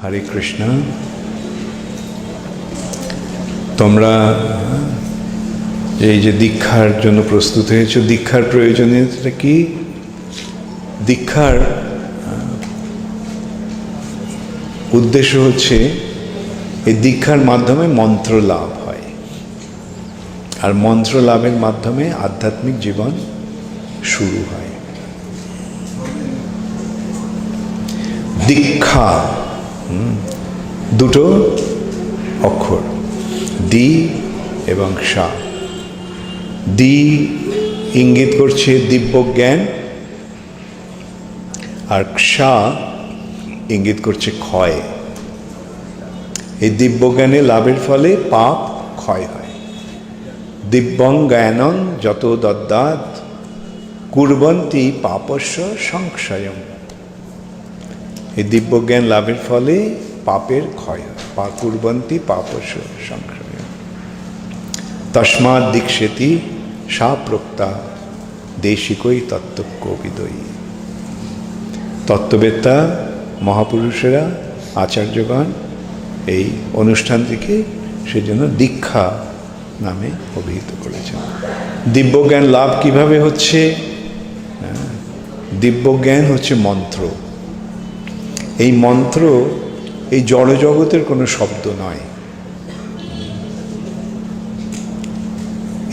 হরে কৃষ্ণ। তোমরা এই যে দীক্ষার জন্য প্রস্তুত হয়েছ, দীক্ষার প্রয়োজনীয়তা কি? দীক্ষার উদ্দেশ্য হচ্ছে এই দীক্ষার মাধ্যমে মন্ত্র লাভ হয়, আর মন্ত্র লাভের মাধ্যমে আধ্যাত্মিক জীবন শুরু হয়। দীক্ষা দুটো অক্ষর, দি এবং সা। দি ইঙ্গিত করছে দিব্য জ্ঞান, আর সা ইঙ্গিত করছে ক্ষয়। এই দিব্য জ্ঞানে লাভের ফলে পাপ ক্ষয় হয়। দিব্যং জ্ঞানং যত দদ্যাৎ কুর্বন্তি পাপস্য সংক্ষয়ম। এই দিব্য জ্ঞান লাভের ফলে পাপের ক্ষয় হয়। কুর্বন্তি পাপস্য সংক্ষয়ম। তস্মাৎ দীক্ষেতি সা প্রোক্তা দেশিকই তত্ত্বকোবিদই। তত্ত্ববেত্তা মহাপুরুষেরা, আচার্যগণ এই অনুষ্ঠানটিকে সেজন্য দীক্ষা নামে অভিহিত করেছেন। দিব্যজ্ঞান লাভ কিভাবে হচ্ছে? দিব্যজ্ঞান হচ্ছে মন্ত্র। এই মন্ত্র এই জড়জগতের কোনো শব্দ নয়।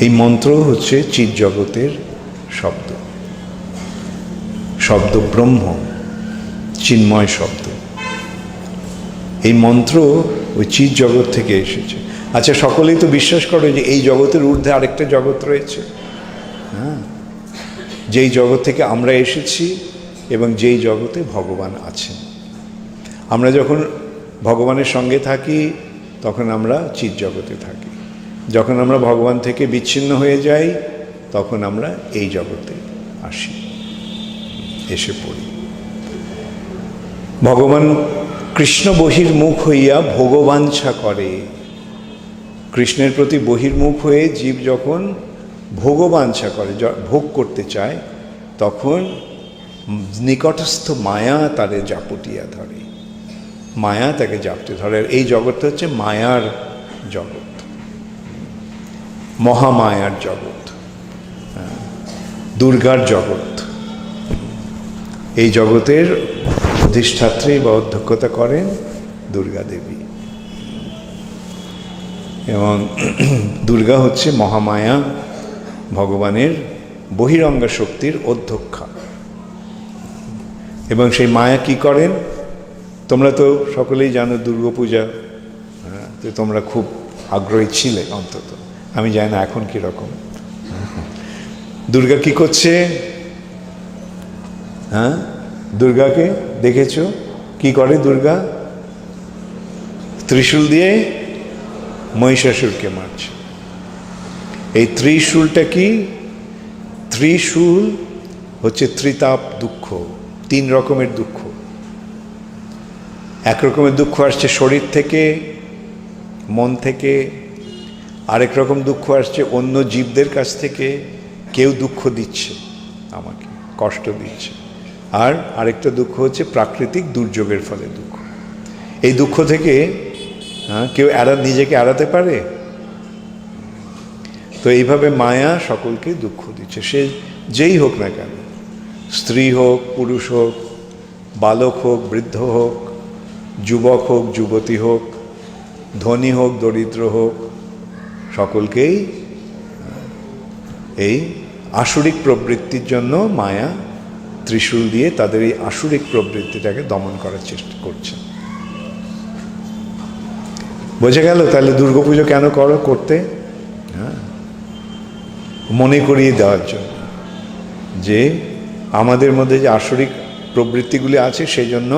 এই মন্ত্র হচ্ছে চিৎজগতের শব্দ, শব্দ ব্রহ্ম, চিন্ময় শব্দ। এই মন্ত্র ওই চিৎ জগৎ থেকে এসেছে। আচ্ছা, সকলেই তো বিশ্বাস করে যে এই জগতের ঊর্ধ্বে আরেকটা জগৎ রয়েছে, হ্যাঁ, যেই জগৎ থেকে আমরা এসেছি এবং যেই জগতে ভগবান আছেন। আমরা যখন ভগবানের সঙ্গে থাকি তখন আমরা চিৎ জগতে থাকি। যখন আমরা ভগবান থেকে বিচ্ছিন্ন হয়ে যাই তখন আমরা এই জগতে আসি, এসে পড়ি। ভগবান কৃষ্ণ বহির্মুখ হইয়া ভোগবাঞ্ছা করে। কৃষ্ণের প্রতি বহির্মুখ হয়ে জীব যখন ভোগবাঞ্ছা করে, ভোগ করতে চায়, তখন নিকটস্থ মায়া তারে জাপটিয়া ধরে। মায়া তাকে জাপটে ধরে। এই জগৎটা হচ্ছে মায়ার জগৎ, মহামায়ার জগৎ, দুর্গার জগৎ। এই জগতের অধিষ্ঠাত্রী বা অধ্যক্ষতা করেন দুর্গা দেবী, এবং দুর্গা হচ্ছে মহামায়া, ভগবানের বহিরঙ্গ শক্তির অধ্যক্ষা। এবং সেই মায়া কি করেন? তোমরা তো সকলেই জানো দুর্গাপূজা, তো তোমরা খুব আগ্রহী ছিলে, অন্তত আমি জানি না এখন কীরকম। দুর্গা কি করছে? হ্যাঁ, দুর্গাকে দেখেছ কি করে? দুর্গা ত্রিশূল দিয়ে মহিষাসুরকে মারছে। এই ত্রিশূলটা কি? ত্রিশূল হচ্ছে ত্রিতাপ দুঃখ, 3 রকমের দুঃখ। এক রকমের দুঃখ আসছে শরীর থেকে, মন থেকে। আরেক রকম দুঃখ আসছে অন্য জীবদের কাছ থেকে, কেউ দুঃখ দিচ্ছে, আমাকে কষ্ট দিচ্ছে। আর আরেকটা দুঃখ হচ্ছে প্রাকৃতিক দুর্যোগের ফলে দুঃখ। এই দুঃখ থেকে কেউ নিজেকে এড়াতে পারে? তো এইভাবে মায়া সকলকে দুঃখ দিচ্ছে, সে যেই হোক না কেন, স্ত্রী হোক, পুরুষ হোক, বালক হোক, বৃদ্ধ হোক, যুবক হোক, যুবতী হোক, ধনী হোক, দরিদ্র হোক, সকলকেই এই আসুরিক প্রবৃত্তির জন্য মায়া ত্রিশূল দিয়ে তাদের এই আসুরিক প্রবৃত্তিটাকে দমন করার চেষ্টা করছে। বোঝা গেল তাহলে দুর্গাপুজো কেন করতে? হ্যাঁ, মনে করিয়ে দেওয়ার জন্য যে আমাদের মধ্যে যে আসরিক প্রবৃত্তিগুলি আছে, সেই জন্য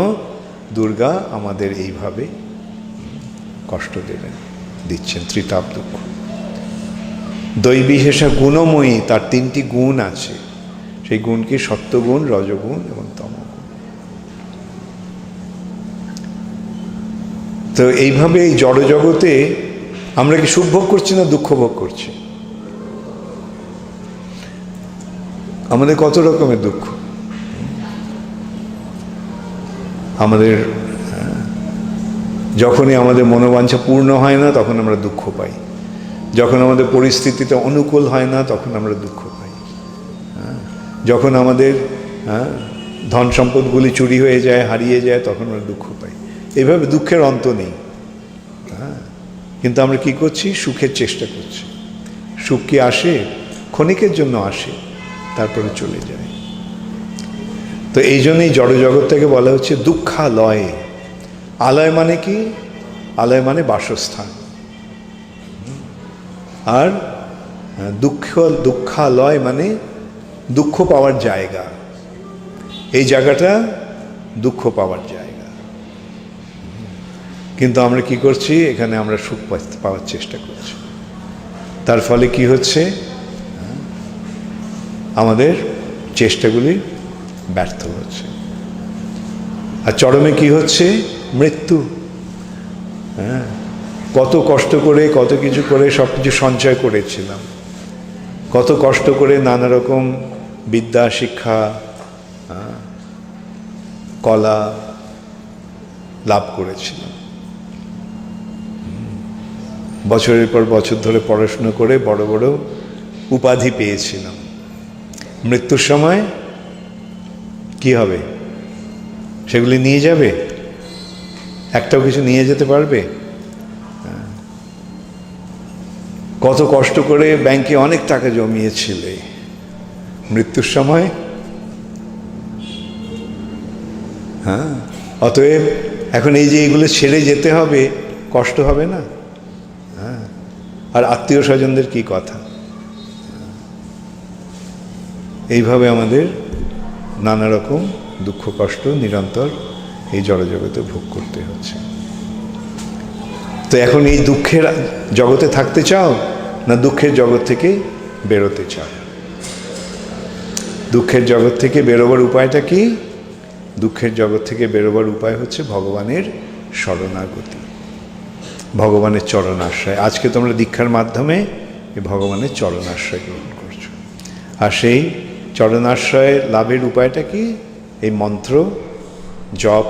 দুর্গা আমাদের এইভাবে কষ্ট দিচ্ছেন, ত্রিতাপ দুঃখ। দৈবী হেসা গুণময়ী, তার 3টি গুণ আছে। সেই গুণ কি? সত্যগুণ, রজগুণ এবং তমগুণ। তো এইভাবে এই জড়জগতে আমরা কি সুখ ভোগ করছি না দুঃখ ভোগ করছি? আমাদের কত রকমের দুঃখ। আমাদের যখনই আমাদের মনোবাঞ্ছা পূর্ণ হয় না তখন আমরা দুঃখ পাই, যখন আমাদের পরিস্থিতিটা অনুকূল হয় না তখন আমরা দুঃখ পাই, যখন আমাদের ধন সম্পদগুলি চুরি হয়ে যায়, হারিয়ে যায়, তখন আমরা দুঃখ পাই। এইভাবে দুঃখের অন্ত নেই। কিন্তু আমরা কি করছি? সুখের চেষ্টা করছি। সুখ কি আসে? ক্ষণিকের জন্য আসে, তারপরে চলে যায়। তো এই জন্যই জড়জগৎটাকে বলা হচ্ছে দুঃখালয়। আলয় মানে কি? আলয় মানে বাসস্থান। আর দুঃখালয় মানে দুঃখ পাওয়ার জায়গা। এই জায়গাটা দুঃখ পাওয়ার জায়গা। কিন্তু আমরা কি করছি? এখানে আমরা সুখ পাওয়ার চেষ্টা করছি। তার ফলে কি হচ্ছে? আমাদের চেষ্টাগুলি ব্যর্থ হচ্ছে। আর চরমে কি হচ্ছে? মৃত্যু। কত কষ্ট করে, কত কিছু করে সব কিছু সঞ্চয় করেছিলাম, কত কষ্ট করে নানা রকম বিদ্যা, শিক্ষা, কলা লাভ করেছিলাম, বছরের পর বছর ধরে পড়াশুনো করে বড় বড় উপাধি পেয়েছিলাম। মৃত্যুর সময় কি হবে? সেগুলি নিয়ে যাবে? একটাও কিছু নিয়ে যেতে পারবে? কত কষ্ট করে ব্যাংকে অনেক টাকা জমিয়েছিলে, মৃত্যুর সময় অতএব এখন এই যে এগুলো ছেড়ে যেতে হবে, কষ্ট হবে না? আর আত্মীয় স্বজনদের কি কথা? এইভাবে আমাদের নানা রকম দুঃখ কষ্ট নিরন্তর এই জড়জগতে ভোগ করতে হচ্ছে। তো এখন এই দুঃখের জগতে থাকতে চাও না দুঃখের জগৎ থেকে বেরোতে চাও? দুঃখের জগৎ থেকে বেরোবার উপায়টা কি? দুঃখের জগৎ থেকে বেরোবার উপায় হচ্ছে ভগবানের শরণাগতি, ভগবানের চরণাশ্রয়। আজকে তোমরা দীক্ষার মাধ্যমে এই ভগবানের চরণাশ্রয় গ্রহণ করছো। আর সেই চরণাশ্রয় লাভের উপায়টা কি? এই মন্ত্র জপ,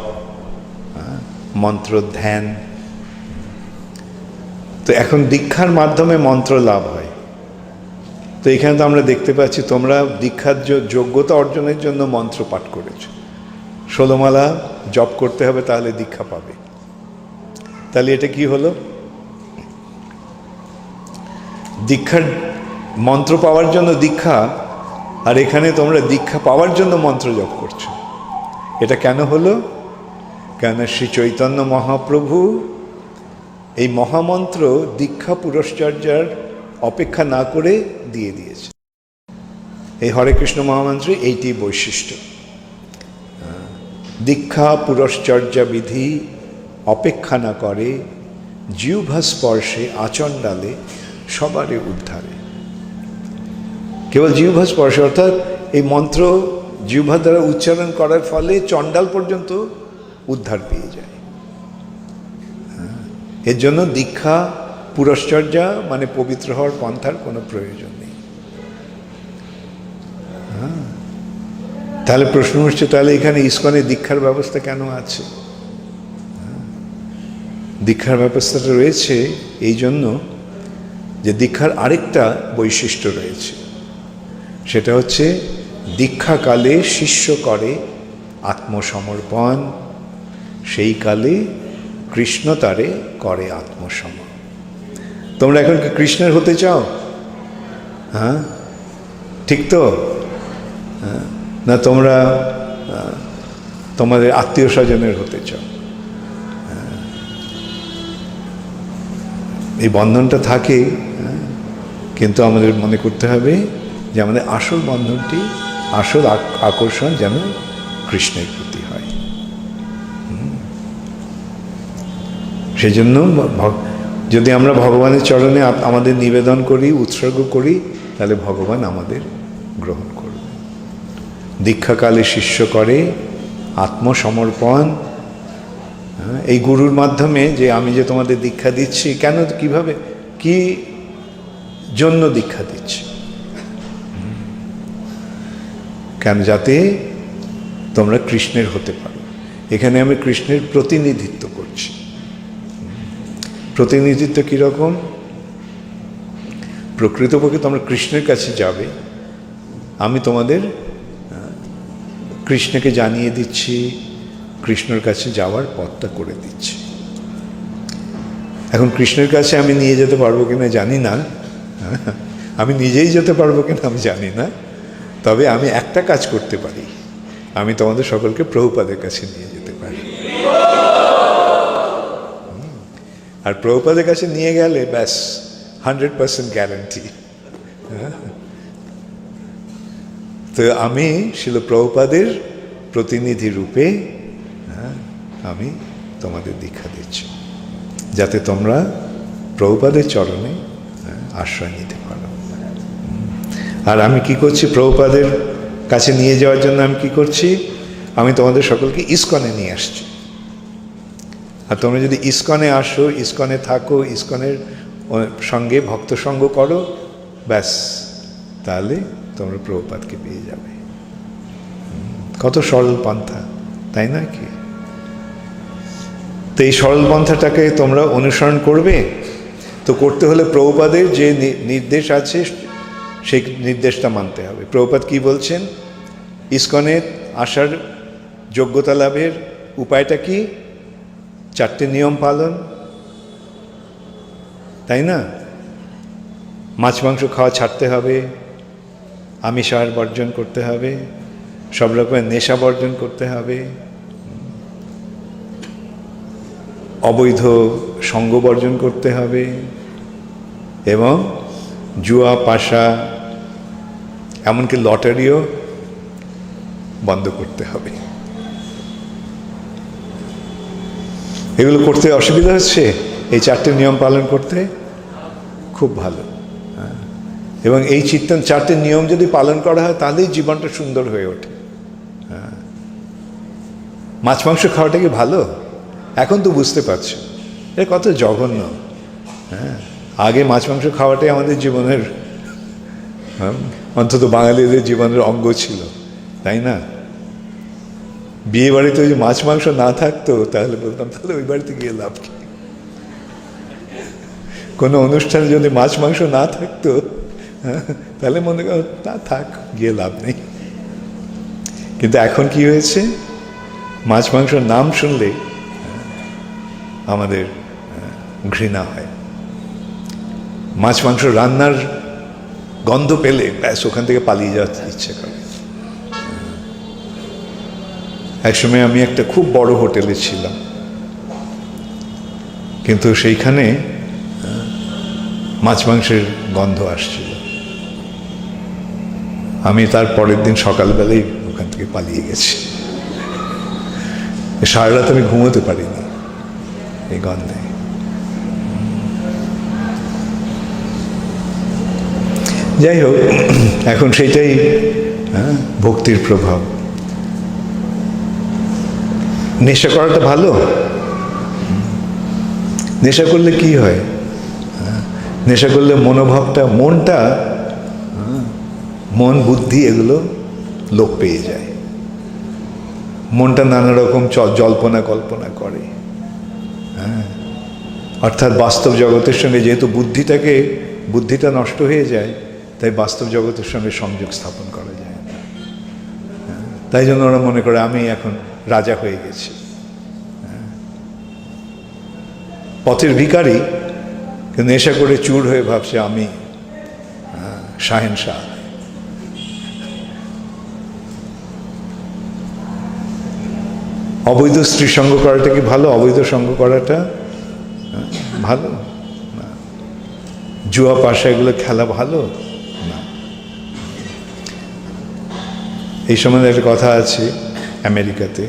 মন্ত্র ধ্যান। তো এখন দীক্ষার মাধ্যমে মন্ত্র লাভ হয়। তো এখানে তো আমরা দেখতে পাচ্ছি তোমরা দীক্ষার যোগ্যতা অর্জনের জন্য মন্ত্র পাঠ করেছো। 16 মালা জপ করতে হবে, তাহলে দীক্ষা পাবে। তাহলে এটা কি হলো? দীক্ষার মন্ত্র পাওয়ার জন্য দীক্ষা, আর এখানে তোমরা দীক্ষা পাওয়ার জন্য মন্ত্র জপ করছো। এটা কেন হলো? কেন শ্রী চৈতন্য মহাপ্রভু এই মহামন্ত্র দীক্ষা পুরশ্চর্যার অপেক্ষা না করে দিয়ে দিয়েছে। এই হরে কৃষ্ণ মহামন্ত্রে এইটি বৈশিষ্ট্য। দীক্ষা পুরশ্চর্যা বিধি অপেক্ষা না করে, জিহ্বা স্পর্শে আচণ্ডালে সবারে উদ্ধারে। কেবল জিহ্বা স্পর্শে, অর্থাৎ এই মন্ত্র জিহ্বা দ্বারা উচ্চারণ করার ফলে চণ্ডাল পর্যন্ত উদ্ধার পেয়ে যায়। এর জন্য দীক্ষা পুরশ্চর্যা মানে পবিত্র হওয়ার পন্থার কোনো প্রয়োজন নেই। তাহলে প্রশ্ন হচ্ছে, তাহলে এখানে ইসকনে দীক্ষার ব্যবস্থা কেন আছে? দীক্ষার ব্যবস্থাটা রয়েছে এই জন্য যে দীক্ষার আরেকটা বৈশিষ্ট্য রয়েছে। সেটা হচ্ছে দীক্ষাকালে শিষ্য করে আত্মসমর্পণ, সেই কালে কৃষ্ণ তারে করে আত্মসম। তোমরা এখন কি কৃষ্ণের হতে চাও? ঠিক তো? না তোমরা তোমাদের আত্মীয় স্বজনের হতে চাও? এই বন্ধনটা থাকে, কিন্তু আমাদের মনে করতে হবে যে আমাদের আসল বন্ধনটি, আসল আকর্ষণ যেন কৃষ্ণের প্রতি হয়। সেজন্য যদি আমরা ভগবানের চরণে আমাদের নিবেদন করি, উৎসর্গ করি, তাহলে ভগবান আমাদের গ্রহণ করবে। দীক্ষাকালে শিষ্য করে আত্মসমর্পণ। এই গুরুর মাধ্যমে যে আমি যে তোমাদের দীক্ষা দিচ্ছি, কেন, কিভাবে, কি জন্য দীক্ষা দিচ্ছি? কেন? যাতে তোমরা কৃষ্ণের হতে পারো। এখানে আমি কৃষ্ণের প্রতিনিধিত্ব করছি। প্রতিনিধিত্ব কীরকম? প্রকৃতপক্ষে তোমরা কৃষ্ণের কাছে যাবে, আমি তোমাদের কৃষ্ণকে জানিয়ে দিচ্ছি, কৃষ্ণের কাছে যাওয়ার পথটা করে দিচ্ছি। এখন কৃষ্ণের কাছে আমি নিয়ে যেতে পারবো কিনা জানি না, আমি নিজেই যেতে পারবো কিনা আমি জানি না, তবে আমি একটা কাজ করতে পারি, আমি তোমাদের সকলকে প্রভুপাদের কাছে নিয়ে যেতে পারি। আর প্রভুপাদের কাছে নিয়ে গেলে ব্যাস 100% গ্যারান্টি। তো আমি শিল প্রভুপাদের প্রতিনিধি রূপে আমি তোমাদের দীক্ষা দিচ্ছি, যাতে তোমরা প্রভুপাদের চরণে আশ্রয় নিতে পারো। আর আমি কি করছি? প্রভুপাদের কাছে নিয়ে যাওয়ার জন্য আমি কি করছি? আমি তোমাদের সকলকে ইস্কনে নিয়ে আসছি। আর তোমরা যদি ইস্কনে আসো, ইস্কনে থাকো, ইস্কনের সঙ্গে ভক্ত সঙ্গ করো, ব্যাস তাহলে তোমরা প্রভুপাদকে পেয়ে যাবে। কত সরল পন্থা, তাই না কি? তো এই সরল পন্থাটাকে তোমরা অনুসরণ করবে। তো করতে হলে প্রভুপাদের যে নির্দেশ আছে সেই নির্দেশটা মানতে হবে। প্রভুপাদ কি বলছেন? ইস্কনে আসার যোগ্যতা লাভের উপায়টা কি? 4টে নিয়ম পালন, তাই না? মাছ মাংস খাওয়া ছাড়তে হবে, আমিষ আহার বর্জন করতে হবে, সব রকমের নেশা বর্জন করতে হবে, অবৈধ সঙ্গ বর্জন করতে হবে, এবং জুয়া, পাশা, এমনকি লটারিও বন্ধ করতে হবে। এগুলো করতে অসুবিধা হচ্ছে? এই 4টে নিয়ম পালন করতে খুব ভালো। এবং এই 4টে নিয়ম যদি পালন করা হয় তাহলেই জীবনটা সুন্দর হয়ে ওঠে। মাছ মাংস খাওয়াটা কি ভালো? এখন তো বুঝতে পারছো এ কত জঘন্য। আগে মাছ মাংস খাওয়াটাই আমাদের জীবনের, অন্তত বাঙালিদের জীবনের অঙ্গ ছিল, তাই না? বিয়ে বাড়িতে যদি মাছ মাংস না থাকতো তাহলে বলতাম তাহলে ওই বাড়িতে গিয়ে লাভ কি? কোনো অনুষ্ঠানে যদি মাছ মাংস না থাকতো তাহলে মনে কর তা থাক, গিয়ে লাভ নেই। কিন্তু এখন কি হয়েছে? মাছ মাংসর নাম শুনলে আমাদের ঘৃণা হয়। মাছ মাংস রান্নার গন্ধ পেলে ব্যাস ওখান থেকে পালিয়ে যাওয়ার ইচ্ছে করে। একসময় আমি একটা খুব বড় হোটেলে ছিলাম, কিন্তু সেইখানে মাছ মাংসের গন্ধ আসছিল। আমি তার পরের দিন সকালবেলাই ওখান থেকে পালিয়ে গেছি। সারা রাত আমি ঘুমোতে পারিনি এই গন্ধে। যাই হোক, এখন সেটাই ভক্তির প্রভাব। নেশা করাটা ভালো? নেশা করলে কি হয়? নেশা করলে মনটা মন বুদ্ধি এগুলো লোপ পেয়ে যায়। মনটা নানা রকম জল্পনা কল্পনা করে। অর্থাৎ বাস্তব জগতের সঙ্গে যেহেতু বুদ্ধিটা নষ্ট হয়ে যায়, তাই বাস্তব জগতের সঙ্গে সংযোগ স্থাপন করা যায় না। তাই জন্য ওরা মনে করে আমি এখন রাজা হয়ে গেছি। পথের ভিখারি কিন্তু নেশা করে চুর হয়ে ভাবছে আমি শাহেনশাহ। অবৈধ স্ত্রী সঙ্গ করাটা কি ভালো? অবৈধ সঙ্গ করাটা ভালো না। জুয়া পাশা এগুলো খেলা ভালো না। এই সম্বন্ধে একটা কথা আছে আমেরিকাতে,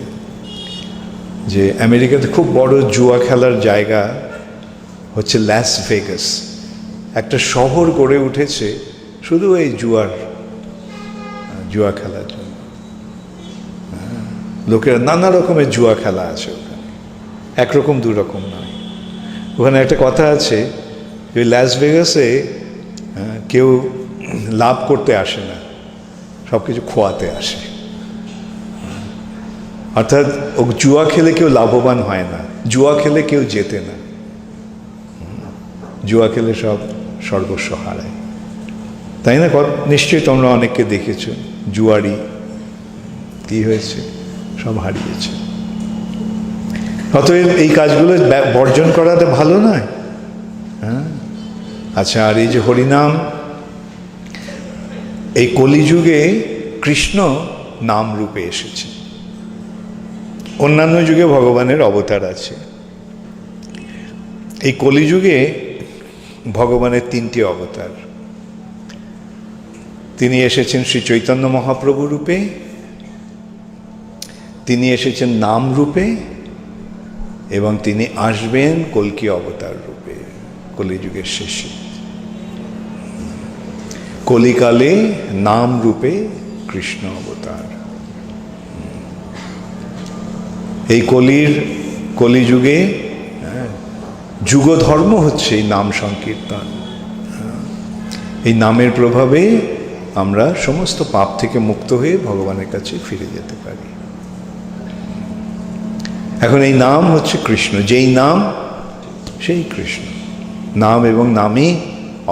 যে আমেরিকাতে খুব বড় জুয়া খেলার জায়গা হচ্ছে লাস ভেগাস। একটা শহর গড়ে উঠেছে শুধু এই জুয়া খেলার জন্য। লোকেরা নানা রকমের জুয়া খেলা আছে ওখানে, একরকম দুরকম নয়। ওখানে একটা কথা আছে যে লাস ভেগাসে কেউ লাভ করতে আসে না, সব কিছু খোয়াতে আসে। অর্থাৎ জুয়া খেলে কেউ লাভবান হয় না, জুয়া খেলে কেউ জেতে না। জুয়া খেলে সব সর্বস্ব হারায়, তাই না? নিশ্চয়ই তোমরা অনেককে দেখেছো জুয়ারি, কি হয়েছে, সব হারিয়েছে। অতএব এই কাজগুলো বর্জন করাটা ভালো নয়। হ্যাঁ, আচ্ছা, আর এই যে হরিনাম, এই কলিযুগে কৃষ্ণ নাম রূপে এসেছে। অন্যান্য যুগে ভগবানের অবতার আছে, এই কলিযুগে ভগবানের 3টি অবতার। তিনি এসেছেন শ্রী চৈতন্য মহাপ্রভু রূপে, তিনি এসেছেন নাম রূপে, এবং তিনি আসবেন কল্কি অবতার রূপে কলিযুগের শেষে। কলিকালে নাম রূপে কৃষ্ণ অবতার। এই কলিযুগে যুগধর্ম হচ্ছে এই নাম সংকীর্তন। এই নামের প্রভাবে আমরা সমস্ত পাপ থেকে মুক্ত হয়ে ভগবানের কাছে ফিরে যেতে পারি। এখন এই নাম হচ্ছে কৃষ্ণ, যেই নাম সেই কৃষ্ণ। নাম এবং নামই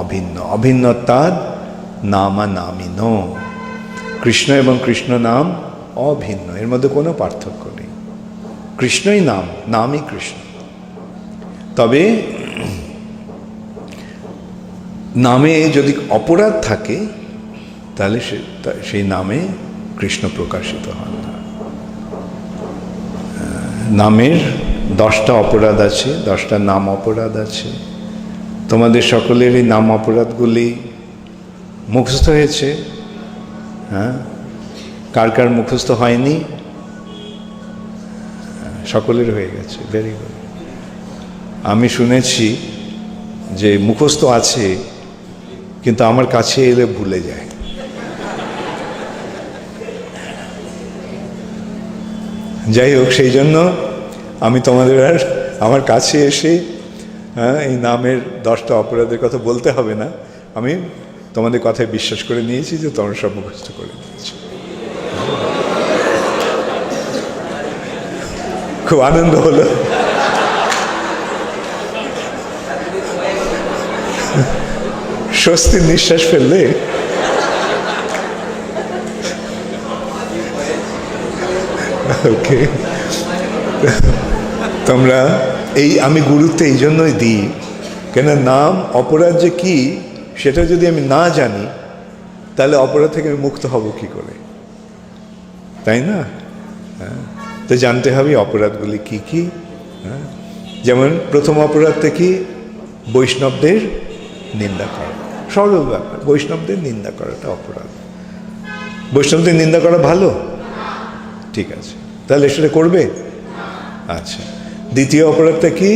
অভিন্ন, অভিন্নতাদ নামা নামিন। কৃষ্ণ এবং কৃষ্ণ নাম অভিন্ন, এর মধ্যে কোনো পার্থক্য নেই। কৃষ্ণই নাম, নামই কৃষ্ণ। তবে নামে যদি অপরাধ থাকে তাহলে সেই নামে কৃষ্ণ প্রকাশিত হন না। নামের 10টা অপরাধ আছে, 10টা নাম অপরাধ আছে। তোমাদের সকলের এই নাম অপরাধগুলি মুখস্থ হয়েছে? হ্যাঁ, কার কার মুখস্থ হয়নি? সকলের হয়ে গেছে, ভেরি গুড। আমি শুনেছি যে মুখস্থ আছে কিন্তু আমার কাছে এলে ভুলে যায়। যাই হোক, সেই জন্য আমি তোমাদের আর আমার কাছে এসে এই নামের 10টা অপরাধের কথা বলতে হবে না। আমি তোমাদের কথায় বিশ্বাস করে নিয়েছি যে তোমরা সব মুখস্থ করে নিয়েছো। খুব আনন্দ হলো। স্বস্তির নিঃশ্বাস ফেললে। ওকে, তোমরা আমি গুরুত্ব এই জন্যই দিই, কেন নাম অপরাধ যে কি সেটা যদি আমি না জানি তাহলে অপরাধ থেকে আমি মুক্ত হব কি করে, তাই না? হ্যাঁ, তো জানতে হবে অপরাধগুলি কি কি। হ্যাঁ, যেমন প্রথম অপরাধটা কি? বৈষ্ণবদের নিন্দা করা। সরল ব্যাপার, বৈষ্ণবদের নিন্দা করাটা অপরাধ। বৈষ্ণবদের নিন্দা করা ভালো? ঠিক আছে, তাহলে সেটা করবে। আচ্ছা, দ্বিতীয় অপরাধটা কি?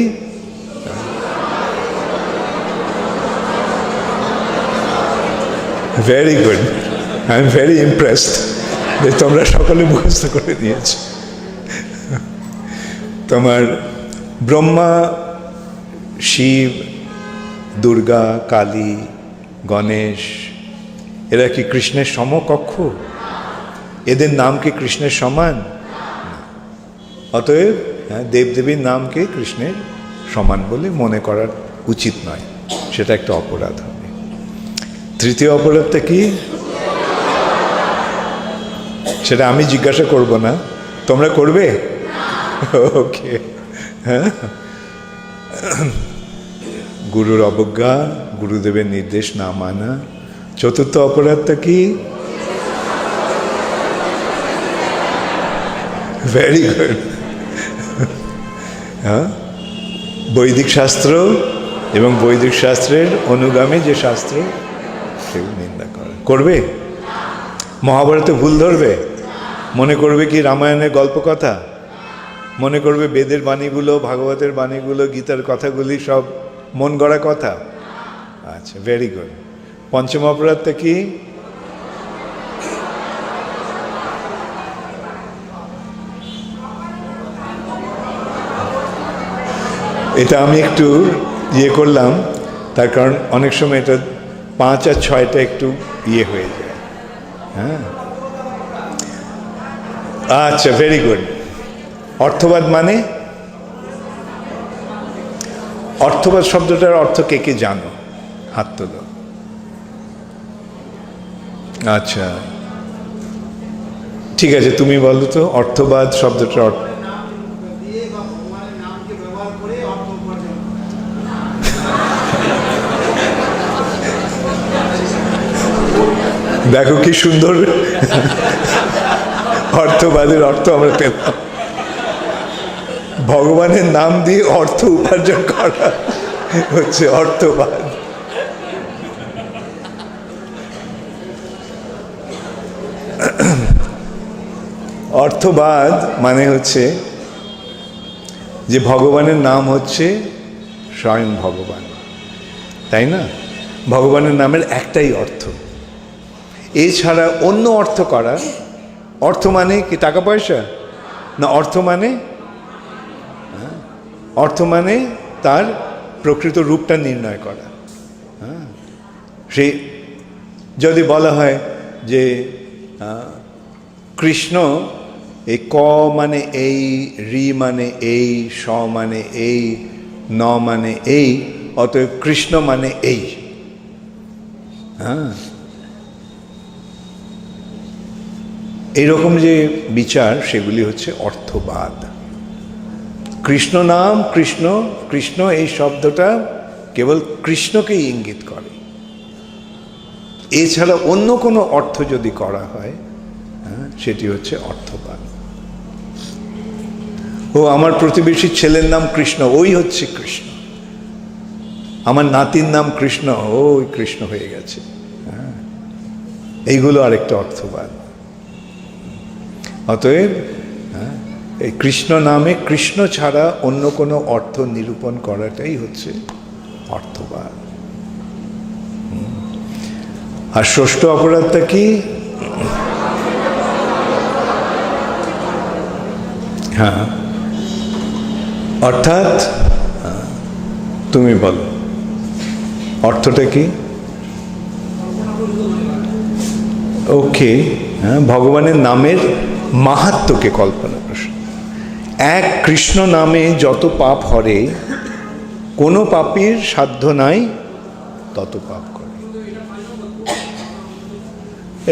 Very good, I am very impressed যে তোমরা সকলে মুখস্থ করে দিয়েছ। তোমার ব্রহ্মা, শিব, দুর্গা, কালী, গণেশ এরা কি কৃষ্ণের সমকক্ষ? এদের নাম কি কৃষ্ণের সমান? অতএব দেবদেবীর নামকে কৃষ্ণের সমান বলে মনে করার উচিত নয়, সেটা একটা অপরাধ হবে। তৃতীয় অপরাধটা কি? সেটা আমি জিজ্ঞাসা করব না, তোমরা করবে? ওকে, হ্যাঁ, গুরুর অবজ্ঞা, গুরুদেবের নির্দেশ না মানা। চতুর্থ অপরাধটা কি? Very good. হ্যাঁ, বৈদিক শাস্ত্র এবং বৈদিক শাস্ত্রের অনুগামী যে শাস্ত্র সেগুলো নিন্দা করে। করবে? মহাভারতে ভুল ধরবে? মনে করবে কি রামায়ণের গল্প কথা? মনে করবে বেদের বাণীগুলো, ভাগবতের বাণীগুলো, গীতার কথাগুলি সব মন গড়া কথা? আচ্ছা, ভেরি গুড। পঞ্চম অপরাধটা কি? এটা আমি একটু করলাম, তার কারণ অনেক সময় এটা 5 আর 6টা একটু হয়ে যায়। হ্যাঁ, আচ্ছা, ভেরি গুড। অর্থবাদ মানে অর্থবাদ শব্দটার অর্থ কে কে জানো? হাত তোলো। আচ্ছা, ঠিক আছে, তুমি বলো তো অর্থবাদ শব্দটার অর্থ। দেখো কি সুন্দর অর্থবাদের অর্থ আমরা পেলাম। ভগবানের নাম দিয়ে অর্থ উপার্জন করা হচ্ছে অর্থবাদ। অর্থবাদ মানে হচ্ছে যে ভগবানের নাম হচ্ছে স্বয়ং ভগবান, তাই না? ভগবানের নামের একটাই অর্থ, এছাড়া অন্য অর্থ করা। অর্থ মানে কি টাকা পয়সা না? অর্থ মানে তার প্রকৃত রূপটা নির্ণয় করা। সেই যদি বলা হয় যে কৃষ্ণ, এই ক মানে এই, রি মানে এই, স মানে এই, ন মানে এই, অতএব কৃষ্ণ মানে এই। এইরকম যে বিচার, সেগুলি হচ্ছে অর্থবাদ। কৃষ্ণ নাম, কৃষ্ণ কৃষ্ণ এই শব্দটা কেবল কৃষ্ণকেই ইঙ্গিত করে, এছাড়া অন্য কোনো অর্থ যদি করা হয় সেটি হচ্ছে অর্থবাদ। ও আমার প্রতিবেশীর ছেলের নাম কৃষ্ণ, ওই হচ্ছে কৃষ্ণ। আমার নাতির নাম কৃষ্ণ, ওই কৃষ্ণ হয়ে গেছে। এইগুলো আরেকটা অর্থবাদ। অতএব এই কৃষ্ণ নামে কৃষ্ণ ছাড়া অন্য কোনো অর্থ নিরূপণ করাটাই হচ্ছে অর্থবাদ। আর ষষ্ঠ অপরাধটা কি? হ্যাঁ, অর্থাৎ তুমি বলো অর্থটা কি? ওকে, ভগবানের নামের মাহাত্ম্যকে কল্পনা প্রশ্ন। এক কৃষ্ণ নামে যত পাপ হরে, কোনো পাপীর সাধ্য নাই তত পাপ করে।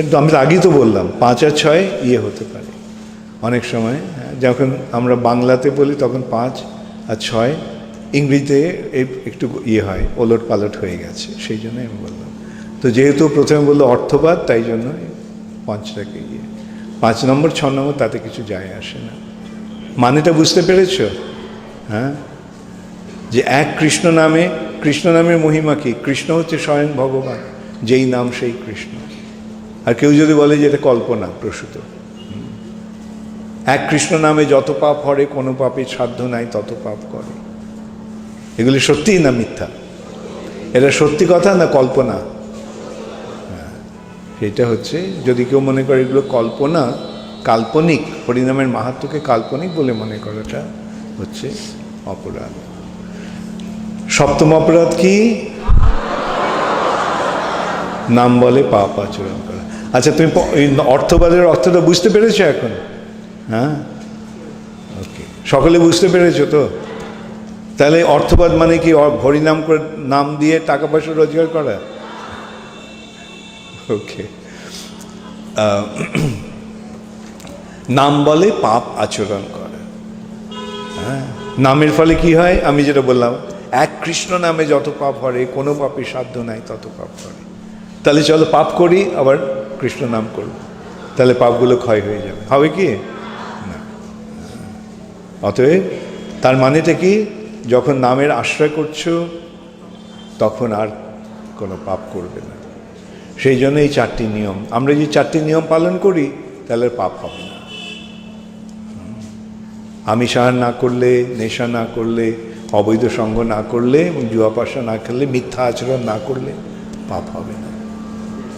একদম আমি আগেই তো বললাম 5 আর 6 হতে পারে অনেক সময়। যখন আমরা বাংলাতে বলি তখন 5 আর 6, ইংরেজিতে একটু হয়, ওলট পালট হয়ে গেছে, সেই জন্য আমি বললাম। তো যেহেতু প্রথমে বললো অর্থবাদ, তাই জন্য 5টাকে 5 নম্বর 6 নম্বর তাতে কিছু যায় আসে না। মানেটা বুঝতে পেরেছ? যে এক কৃষ্ণ নামে, কৃষ্ণ নামের মহিমা কি? কৃষ্ণ হচ্ছে স্বয়ং ভগবান, যেই নাম সেই কৃষ্ণ। আর কেউ যদি বলে যে এটা কল্পনা প্রসূত, এক কৃষ্ণ নামে যত পাপ হরে, কোনো পাপের সাধ্য নাই তত পাপ করে, এগুলি সত্যিই না মিথ্যা? এটা সত্যি কথা না কল্পনা? সেটা হচ্ছে, যদি কেউ মনে করে এগুলো কল্পনা, কাল্পনিক, হরিনামের মাহাত্ম্যকে কাল্পনিক বলে মনে করাটা হচ্ছে অপরাধ। সপ্তম অপরাধ কি? নাম বলে পাপ আচরণ করা। আচ্ছা, তুমি অর্থবাদের অর্থটা বুঝতে পেরেছো এখন? ওকে, সকলে বুঝতে পেরেছো তো? তাহলে অর্থবাদ মানে কি? হরিনাম করে নাম দিয়ে টাকা পয়সা রোজগার করা। ওকে, নাম বলে পাপ আচরণ করা। নামের ফলে কি হয়? আমি যেটা বললাম, এক কৃষ্ণ নামে যত পাপ হরে, কোনো পাপের সাধ্য নাই তত পাপ করে। তাহলে চলো পাপ করি, আবার কৃষ্ণ নাম করব, তাহলে পাপগুলো ক্ষয় হয়ে যাবে, হবে কি না? অতএব তার মানেটা কি? যখন নামের আশ্রয় করছো তখন আর কোনো পাপ করবে না। সেই জন্য এই 4টি নিয়ম, আমরা যে 4টি নিয়ম পালন করি, তাহলে পাপ হবে না। আমিষ আহার না করলে, নেশা না করলে, অবৈধ সঙ্গ না করলে, এবং জুয়াপাশা না খেললে, মিথ্যা আচরণ না করলে পাপ হবে না,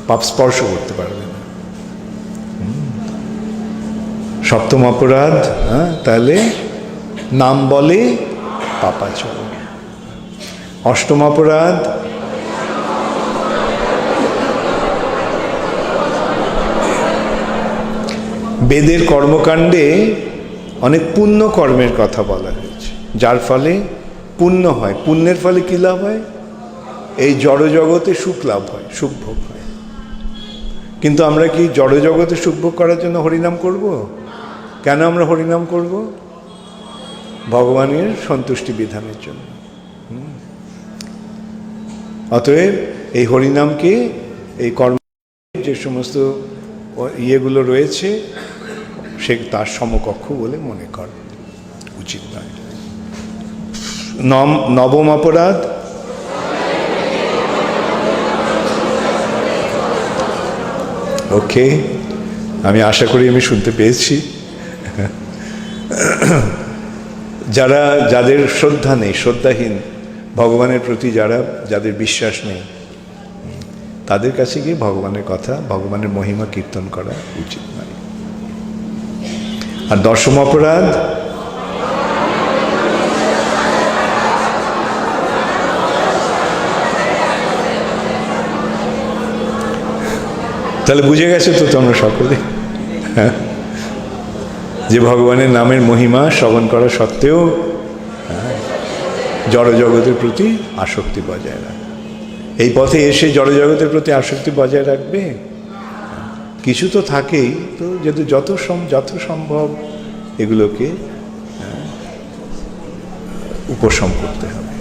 পাপ স্পর্শ করতে পারবে না। সপ্তম অপরাধ, তাহলে নাম বলে পাপাচরণ। অষ্টম অপরাধ বেদের কর্মকাণ্ডে অনেক পুণ্য কর্মের কথা বলা হয়েছে, যার ফলে পুণ্য হয়, পুণ্যের ফলে কী লাভ হয়? এই জড়জগতে সুখ লাভ হয়, সুখ ভোগ হয়। কিন্তু আমরা কি জড়জগতে সুখ ভোগ করার জন্য হরিনাম করব? কেন আমরা হরিনাম করব? ভগবানের সন্তুষ্টি বিধানের জন্য। অতএব এই হরিনামকে, এই কর্ম যে সমস্ত ইয়েগুলো রয়েছে, সে তার সমকক্ষ বলে মনে কর উচিত নয়। নবম অপরাধ, ওকে, আমি আশা করি আমি শুনতে পেয়েছি। যাদের শ্রদ্ধা নেই, শ্রদ্ধাহীন, ভগবানের প্রতি যাদের বিশ্বাস নেই, তাদের কাছে গিয়ে ভগবানের কথা, ভগবানের মহিমা কীর্তন করা উচিত নয়। আর দশম অপরাধ, তাহলে বুঝে গেছে তো তোমরা সকলে যে ভগবানের নামের মহিমা শ্রবণ করা সত্ত্বেও জড়জগতের প্রতি আসক্তি বজায় রাখবে। এই পথে এসে জড়জগতের প্রতি আসক্তি বজায় রাখবে, কিছু তো থাকেই, তো যদি যত সম্ভব এগুলোকে উপশম করতে হবে।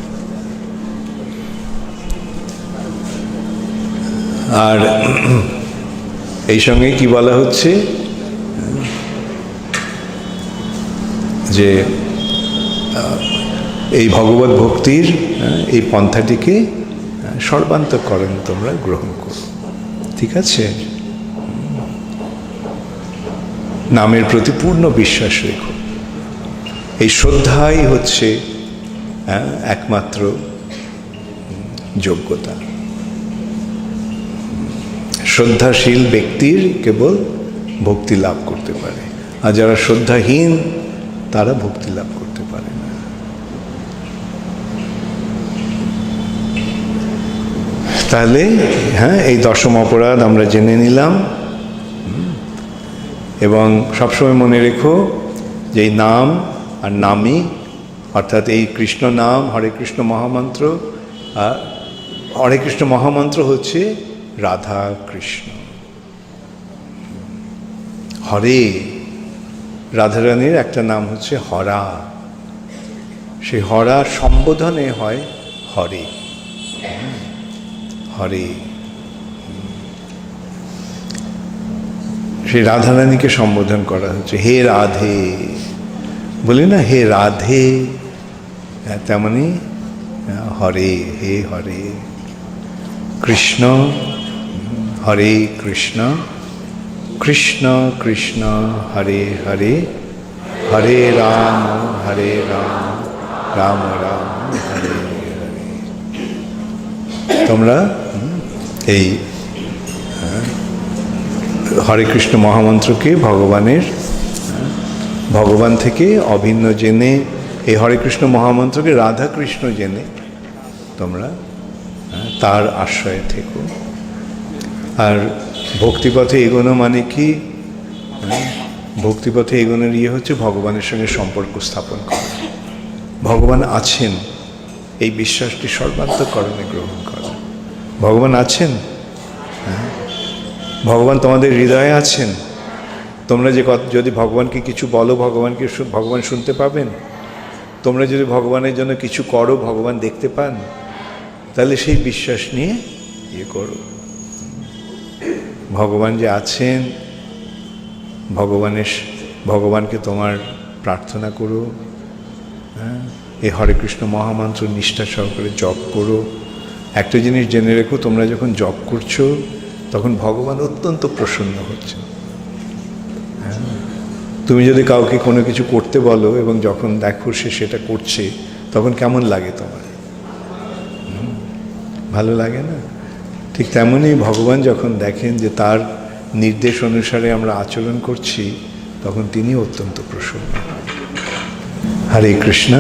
আর এই সঙ্গে কি বলা হচ্ছে যে এই ভগবত ভক্তির এই পন্থাটিকে সর্বান্তঃকরণ তোমরা গ্রহণ করো, ঠিক আছে? নামের প্রতি পূর্ণ বিশ্বাস রেখো। এই শ্রদ্ধাই হচ্ছে একমাত্র যোগ্যতা। শ্রদ্ধাশীল ব্যক্তির কেবল ভক্তি লাভ করতে পারে, আর যারা শ্রদ্ধাহীন তারা ভক্তি লাভ করতে পারে না। তাহলে এই দশম অপরাধ আমরা জেনে নিলাম। এবং সবসময় মনে রেখো যে এই নাম আর নামই, অর্থাৎ এই কৃষ্ণ নাম, হরে কৃষ্ণ মহামন্ত্র, আর হরে কৃষ্ণ মহামন্ত্র হচ্ছে রাধা কৃষ্ণ। হরে, রাধারানীর একটা নাম হচ্ছে হরা, সেই হরা সম্বোধনে হয় হরে, হরে। সেই রাধারানীকে সম্বোধন করা হচ্ছে হে রাধে, বলি না হে রাধে, তেমনি হরে, হে হরে কৃষ্ণ, হরে কৃষ্ণ, কৃষ্ণ কৃষ্ণ হরে হরে, হরে রাম রাম রাম হরে হরে। তোমরা এই হরে কৃষ্ণ মহামন্ত্রকে ভগবান থেকে অভিন্ন জেনে, এই হরে কৃষ্ণ মহামন্ত্রকে রাধা কৃষ্ণ জেনে তোমরা তার আশ্রয়ে থেকো। আর ভক্তিপথে এগোনো মানে কি? ভক্তিপথে এগোনোর হচ্ছে ভগবানের সঙ্গে সম্পর্ক স্থাপন করা। ভগবান আছেন এই বিশ্বাসটি সর্বান্তঃকরণে গ্রহণ করা। ভগবান আছেন, ভগবান তোমাদের হৃদয়ে আছেন। তোমরা যদি ভগবানকে কিছু বলো, ভগবান শুনতে পাবেন। তোমরা যদি ভগবানের জন্য কিছু করো, ভগবান দেখতে পান। তাহলে সেই বিশ্বাস নিয়ে করো, ভগবান যে আছেন, ভগবানকে তোমার প্রার্থনা করো। এই হরে কৃষ্ণ মহামন্ত্র নিষ্ঠা সহকারে জপ করো। একটা জিনিস জেনে রেখো, তোমরা যখন জপ করছো তখন ভগবান অত্যন্ত প্রসন্ন হচ্ছে। তুমি যদি কাউকে কোনো কিছু করতে বলো এবং যখন দেখো সে সেটা করছে, তখন কেমন লাগে তোমার? ভালো লাগে না? ঠিক তেমনই ভগবান যখন দেখেন যে তার নির্দেশ অনুসারে আমরা আচরণ করছি, তখন তিনি অত্যন্ত প্রসন্ন। হরে কৃষ্ণ।